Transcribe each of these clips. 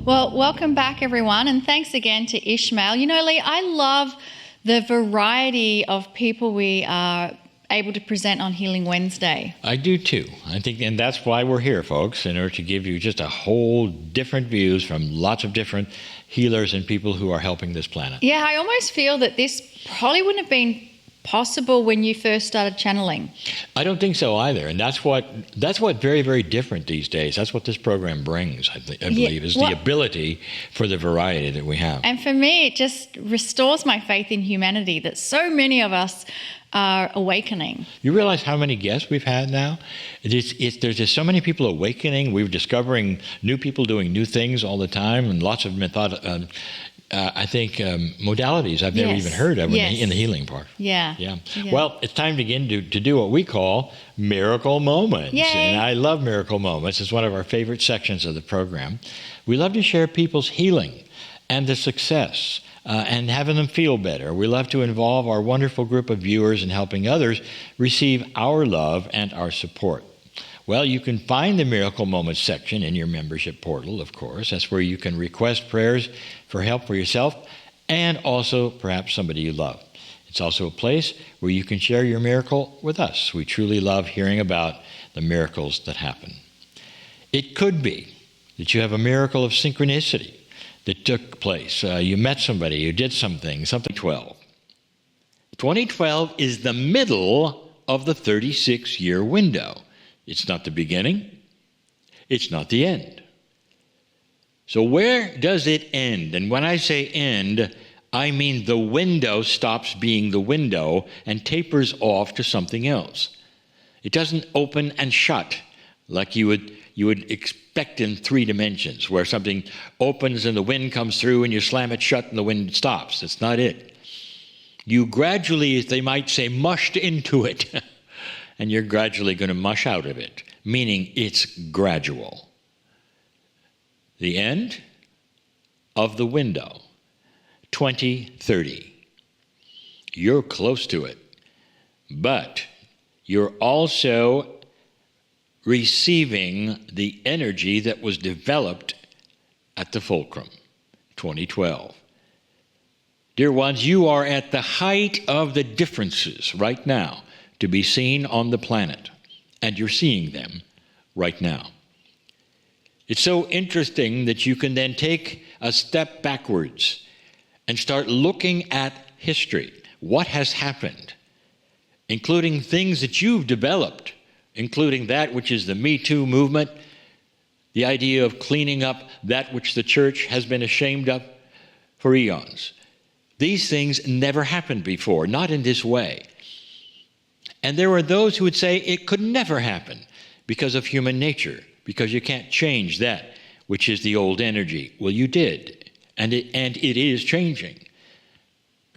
Well, welcome back, everyone, and thanks again to Ishmael. You know, Lee, I love the variety of people we are able to present on Healing Wednesday. I do too. I think, and that's why we're here, folks, in order to give you just a whole different views from lots of different healers and people who are helping this planet. Yeah, I almost feel that this probably wouldn't have been possible when you first started channeling. I don't think so either, and that's what very, very different these days. That's what this program brings, I believe, is the ability for the variety that we have. And for me, it just restores my faith in humanity that so many of us are awakening. You realize how many guests we've had now? There's just so many people awakening. We're discovering new people doing new things all the time, and lots of modalities I've never even heard of in the healing part. Yeah. Well, it's time to begin to do what we call Miracle Moments. Yay. And I love Miracle Moments. It's one of our favorite sections of the program. We love to share people's healing and the success and having them feel better. We love to involve our wonderful group of viewers in helping others receive our love and our support. Well, you can find the Miracle Moments section in your membership portal, of course. That's where you can request prayers for help for yourself and also perhaps somebody you love. It's also a place where you can share your miracle with us. We truly love hearing about the miracles that happen. It could be that you have a miracle of synchronicity that took place. You met somebody, you did something 2012. 2012 is the middle of the 36-year window. It's not the beginning. It's not the end. So where does it end? And when I say end, I mean the window stops being the window and tapers off to something else. It doesn't open and shut like you would expect in 3 dimensions, where something opens and the wind comes through and you slam it shut and the wind stops. That's not it. You gradually, as they might say, mushed into it. And you're gradually going to mush out of it, meaning it's gradual. The end of the window, 2030. You're close to it, but you're also receiving the energy that was developed at the fulcrum, 2012. Dear ones, you are at the height of the differences right now to be seen on the planet, and you're seeing them right now. It's so interesting that you can then take a step backwards and start looking at history, what has happened, including things that you've developed, including that which is the Me Too movement, the idea of cleaning up that which the church has been ashamed of for eons. These things never happened before, not in this way. And there are those who would say it could never happen because of human nature, because you can't change that which is the old energy. Well, you did, and it is changing.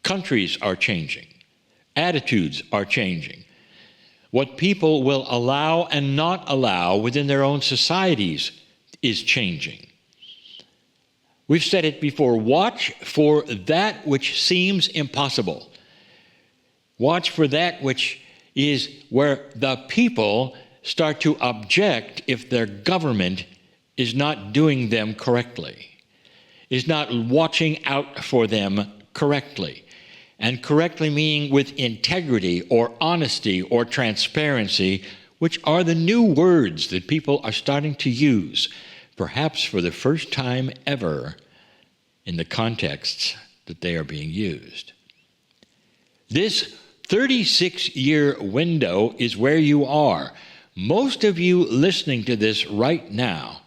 Countries are changing. Attitudes are changing. What people will allow and not allow within their own societies is changing. We've said it before, watch for that which seems impossible. Watch for that which is where the people start to object if their government is not doing them correctly, is not watching out for them correctly. And correctly meaning with integrity or honesty or transparency, which are the new words that people are starting to use, perhaps for the first time ever in the contexts that they are being used. This 36-year window is where you are. Most of you listening to this right now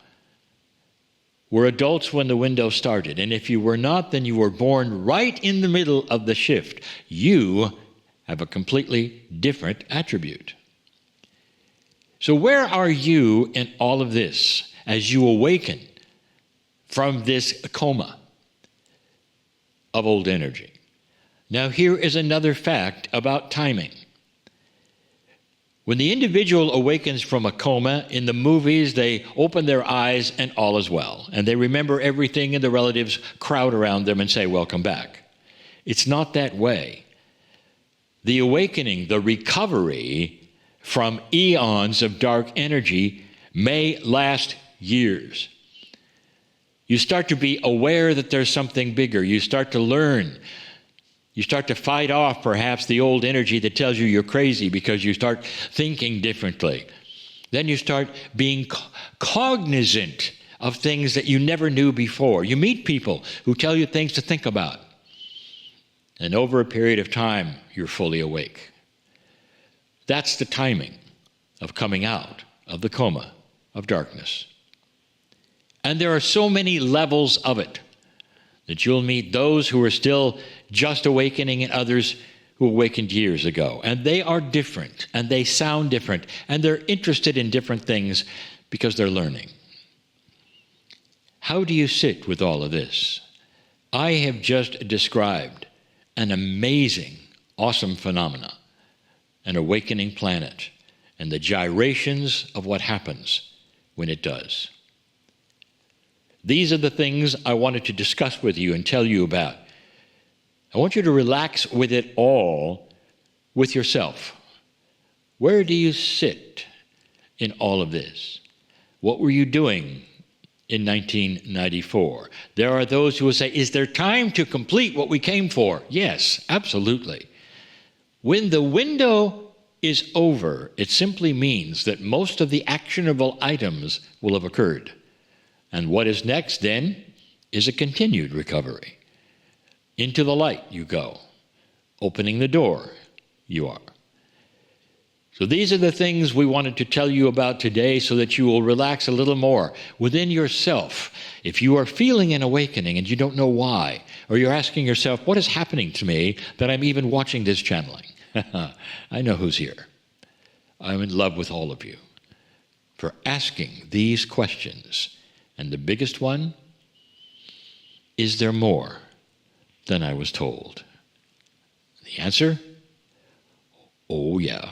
were adults when the window started. And if you were not, then you were born right in the middle of the shift. You have a completely different attribute. So where are you in all of this as you awaken from this coma of old energy? Now, here is another fact about timing. When the individual awakens from a coma, in the movies, they open their eyes and all is well. And they remember everything and the relatives crowd around them and say, welcome back. It's not that way. The awakening, the recovery from eons of dark energy may last years. You start to be aware that there's something bigger. You start to learn. You start to fight off perhaps the old energy that tells you you're crazy because you start thinking differently. Then you start being cognizant of things that you never knew before. You meet people who tell you things to think about. And over a period of time, you're fully awake. That's the timing of coming out of the coma of darkness. And there are so many levels of it that you'll meet those who are still just awakening and others who awakened years ago. And they are different, and they sound different, and they're interested in different things because they're learning. How do you sit with all of this? I have just described an amazing, awesome phenomena, an awakening planet, and the gyrations of what happens when it does. These are the things I wanted to discuss with you and tell you about. I want you to relax with it all with yourself. Where do you sit in all of this? What were you doing in 1994? There are those who will say, is there time to complete what we came for? Yes, absolutely. When the window is over, it simply means that most of the actionable items will have occurred. And what is next then is a continued recovery. Into the light you go. Opening the door you are. So these are the things we wanted to tell you about today so that you will relax a little more within yourself. If you are feeling an awakening and you don't know why, or you're asking yourself, what is happening to me that I'm even watching this channeling? I know who's here. I'm in love with all of you for asking these questions. And the biggest one, is there more than I was told? The answer, oh yeah.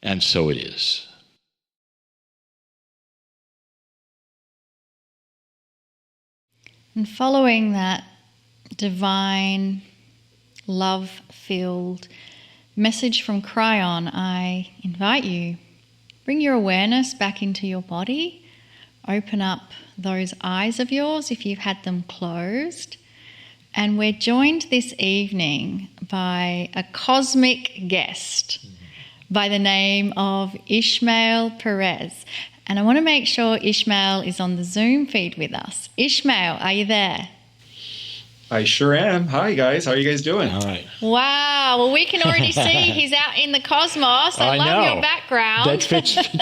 And so it is. And following that divine, love-filled message from Kryon, I invite you, bring your awareness back into your body. Open up those eyes of yours if you've had them closed. And we're joined this evening by a cosmic guest by the name of Ishmael Perez. And I want to make sure Ishmael is on the Zoom feed with us. Ishmael, are you there? I sure am. Hi, guys. How are you guys doing? All right. Wow. Well, we can already see he's out in the cosmos. I love your background. That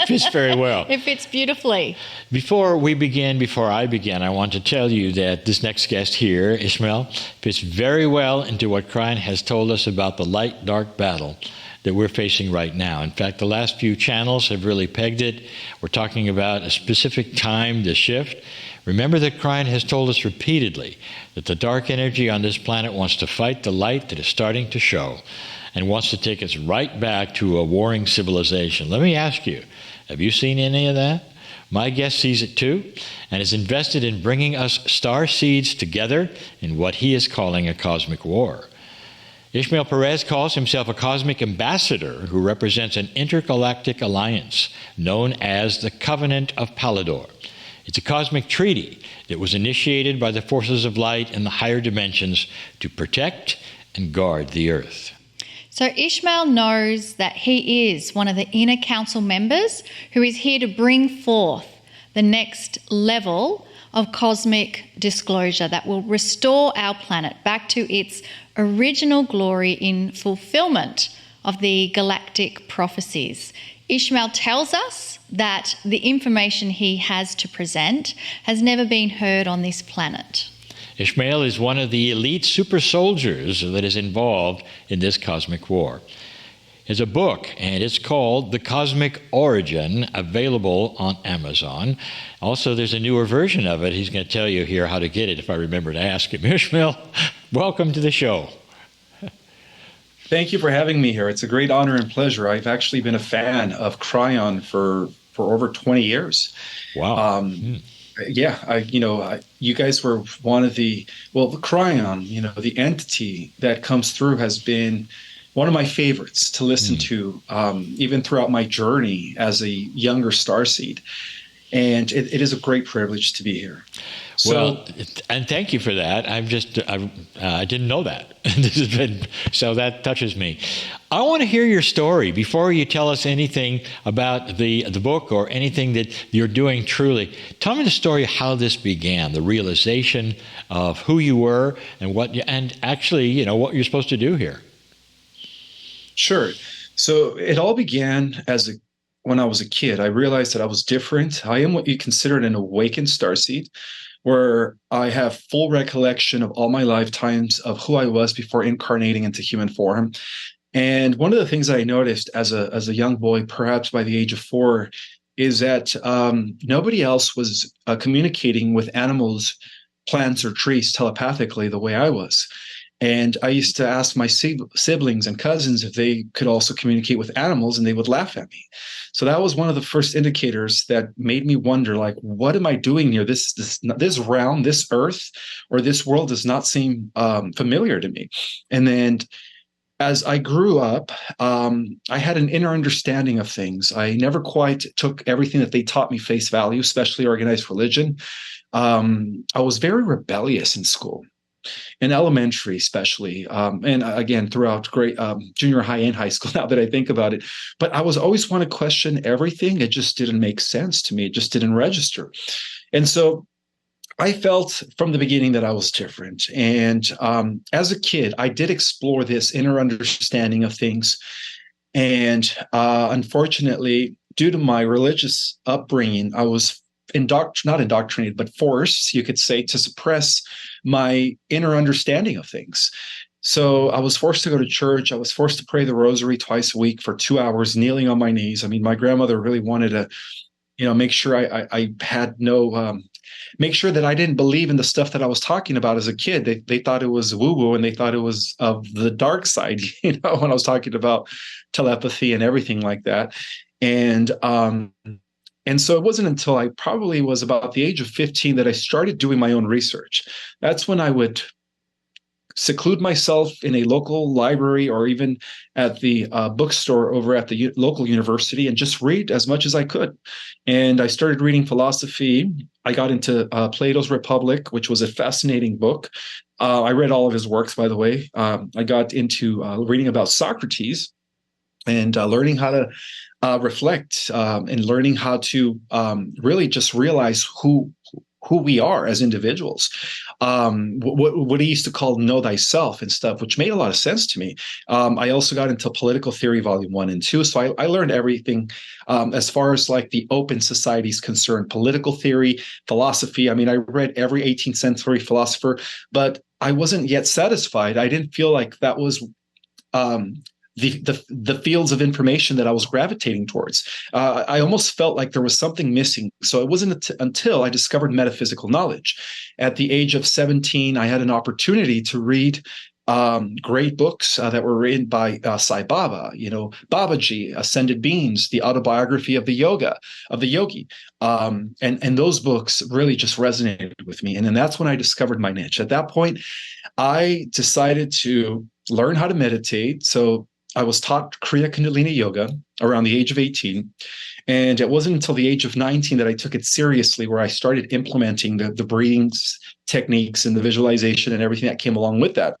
fits very well. It fits beautifully. Before I begin, I want to tell you that this next guest here, Ishmael, fits very well into what Kryon has told us about the light-dark battle that we're facing right now. In fact, the last few channels have really pegged it. We're talking about a specific time to shift. Remember that Kryon has told us repeatedly that the dark energy on this planet wants to fight the light that is starting to show and wants to take us right back to a warring civilization. Let me ask you, have you seen any of that? My guest sees it too and is invested in bringing us star seeds together in what he is calling a cosmic war. Ishmael Perez calls himself a cosmic ambassador who represents an intergalactic alliance known as the Covenant of Palador. It's a cosmic treaty that was initiated by the forces of light in the higher dimensions to protect and guard the earth. So Ishmael knows that he is one of the inner council members who is here to bring forth the next level of cosmic disclosure that will restore our planet back to its original glory in fulfillment of the galactic prophecies. Ishmael tells us that the information he has to present has never been heard on this planet. Ishmael is one of the elite super soldiers that is involved in this cosmic war. There's a book, and it's called The Cosmic Origin, available on Amazon. Also, there's a newer version of it. He's going to tell you here how to get it if I remember to ask him. Ishmael, welcome to the show. Thank you for having me here. It's a great honor and pleasure. I've actually been a fan of Kryon for over 20 years. Wow. Yeah, you guys were one of the Kryon, the entity that comes through has been one of my favorites to listen to, even throughout my journey as a younger starseed. And it is a great privilege to be here. Well, and thank you for that. I didn't know that. So that touches me. I want to hear your story before you tell us anything about the book or anything that you're doing truly. Tell me the story of how this began, the realization of who you were and actually, what you're supposed to do here. Sure. So it all began when I was a kid. I realized that I was different. I am what you consider an awakened starseed, where I have full recollection of all my lifetimes of who I was before incarnating into human form. And one of the things I noticed as a young boy, perhaps by the age of 4, is that nobody else was communicating with animals, plants, or trees telepathically the way I was. And I used to ask my siblings and cousins if they could also communicate with animals, and they would laugh at me. So that was one of the first indicators that made me wonder, like, what am I doing here? This realm, this earth, or this world does not seem familiar to me. And then as I grew up, I had an inner understanding of things. I never quite took everything that they taught me face value, especially organized religion. I was very rebellious in school. In elementary, especially, and again, throughout junior high and high school, now that I think about it. But I was always want to question everything. It just didn't make sense to me. It just didn't register. And so I felt from the beginning that I was different. And as a kid, I did explore this inner understanding of things. And unfortunately, due to my religious upbringing, I was not indoctrinated, but forced, you could say, to suppress my inner understanding of things. So I was forced to go to church. I was forced to pray the rosary twice a week for 2 hours, kneeling on my knees. I mean, my grandmother really wanted to, make sure I had no, make sure that I didn't believe in the stuff that I was talking about as a kid. They thought it was woo-woo, and they thought it was of the dark side, when I was talking about telepathy and everything like that. And so it wasn't until I probably was about the age of 15 that I started doing my own research. That's when I would seclude myself in a local library or even at the bookstore over at the local university and just read as much as I could. And I started reading philosophy. I got into Plato's Republic, which was a fascinating book. I read all of his works, by the way. I got into reading about Socrates and learning how to reflect and learning how to really just realize who we are as individuals. What he used to call know thyself and stuff, which made a lot of sense to me. I also got into political theory, volume 1 and 2. So I learned everything as far as like the open society is concerned, political theory, philosophy. I mean, I read every 18th century philosopher, but I wasn't yet satisfied. I didn't feel like that was the fields of information that I was gravitating towards. I almost felt like there was something missing. So it wasn't until I discovered metaphysical knowledge. At the age of 17, I had an opportunity to read great books that were written by Sai Baba, Babaji, Ascended Beings, the autobiography of the yogi. And those books really just resonated with me. And then that's when I discovered my niche. At that point, I decided to learn how to meditate. So I was taught Kriya Kundalini Yoga around the age of 18. And it wasn't until the age of 19 that I took it seriously, where I started implementing the breathing techniques and the visualization and everything that came along with that.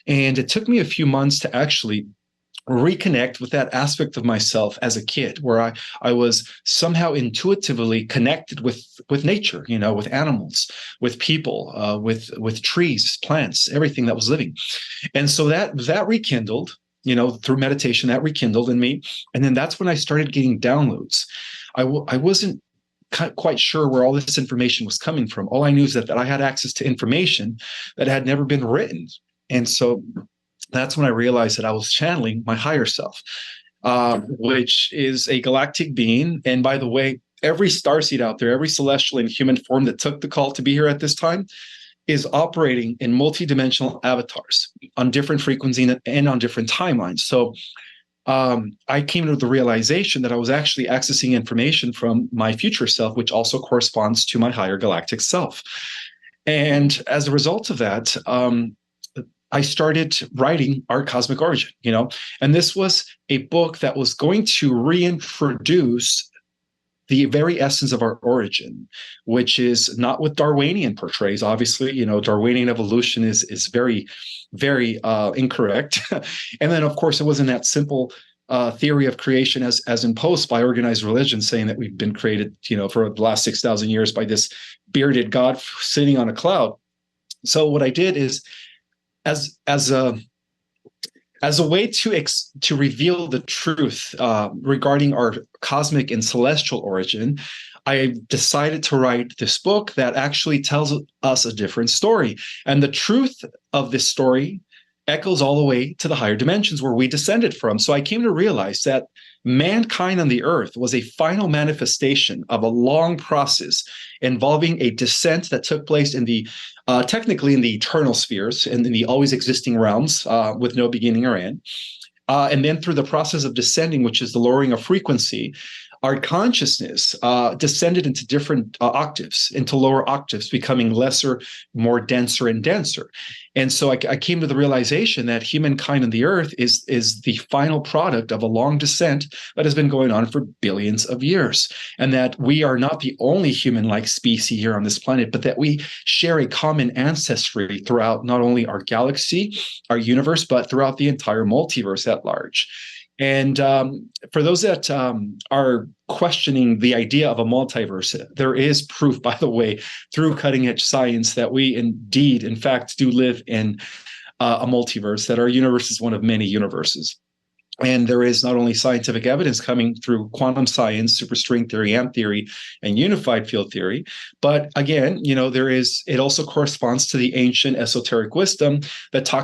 And it took me a few months to actually reconnect with that aspect of myself as a kid, where I was somehow intuitively connected with nature, with animals, with people, with trees, plants, everything that was living. And so that rekindled, through meditation, that rekindled in me. And then that's when I started getting downloads. I wasn't quite sure where all this information was coming from. All I knew is that I had access to information that had never been written. And so that's when I realized that I was channeling my higher self, which is a galactic being. And by the way, every starseed out there, every celestial in human form that took the call to be here at this time is operating in multidimensional avatars on different frequencies and on different timelines. So I came to the realization that I was actually accessing information from my future self, which also corresponds to my higher galactic self. And as a result of that, I started writing Our Cosmic Origin, and this was a book that was going to reintroduce the very essence of our origin, which is not what Darwinian portrays. Obviously, Darwinian evolution is very, very incorrect. And then, of course, it wasn't that simple theory of creation as imposed by organized religion, saying that we've been created, for the last 6,000 years by this bearded God sitting on a cloud. So what I did is, as a way to reveal the truth regarding our cosmic and celestial origin, I decided to write this book that actually tells us a different story. And the truth of this story echoes all the way to the higher dimensions where we descended from. So I came to realize that mankind on the earth was a final manifestation of a long process involving a descent that took place in the technically in the eternal spheres and in the always existing realms with no beginning or end. And then through the process of descending, which is the lowering of frequency, our consciousness descended into different octaves, into lower octaves, becoming lesser, more denser and denser. And so I came to the realization that humankind on the earth is the final product of a long descent that has been going on for billions of years. And that we are not the only human-like species here on this planet, but that we share a common ancestry throughout not only our galaxy, our universe, but throughout the entire multiverse at large. And for those that are questioning the idea of a multiverse, there is proof, by the way, through cutting-edge science that we indeed, in fact, do live in a multiverse, that our universe is one of many universes. And there is not only scientific evidence coming through quantum science, superstring theory, amp theory, and unified field theory, but again, it also corresponds to the ancient esoteric wisdom that talks